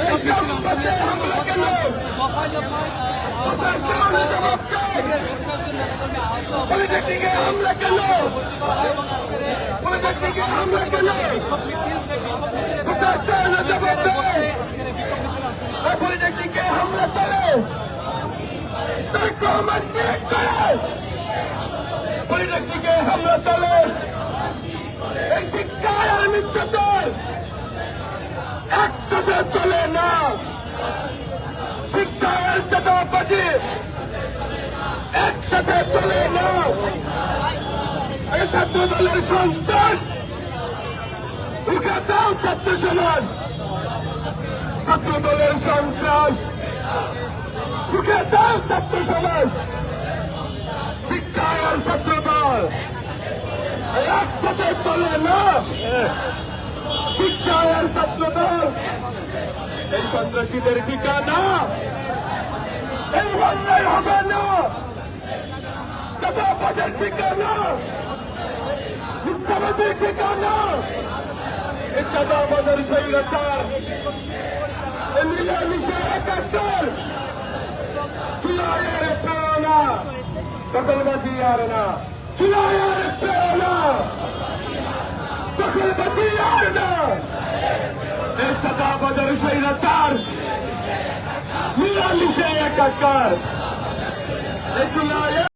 এই ক্যাম্পাসে হামলা কেন? প্রশাসনের জবাব চাই। পলিটেকনিকে হামলা কেন? পলিটেকনিকে হামলা কেন? প্রশাসনের জবাব দেয়। পলিটেকনিকে হামলা চলে, তার কমান চেক করে। পলিটেকনিকে হামলা চলে, এই শিক্ষায় আর মিথ্যাচার একসাথে চলে না। শিক্ষায় আর চাঁদাবাজি একসাথে চলে না। এই ছাত্র দলের সন্ত্রাস রুখে দাও ছাত্র সমাজ। ছাত্র দলের সন্ত্রাস রুখে দাও ছাত্র সমাজ। শিক্ষায় আর ছাত্র দল একসাথে চলে না। শিক্ষায় আর ছাত্র দল এই সন্ত্রাসীদের ঠিকানা। এই অন্যায় হবে না। চাঁদাবাজের ঠিকানা, মিথ্যাবাদের ঠিকানা। এই চাঁদাবাজের স্বৈরাচার, এই মিলেমিশে একাত্তর। চুলাইয়ের প্রেরণা, দখলবাজি আর না। চুলাইয়ের প্রেরণা, দখলবাজি আর না। এই চাঁদাবাজের স্বৈরাচার, মিলেমিশে একাত্তর। এই চুলাইয়ের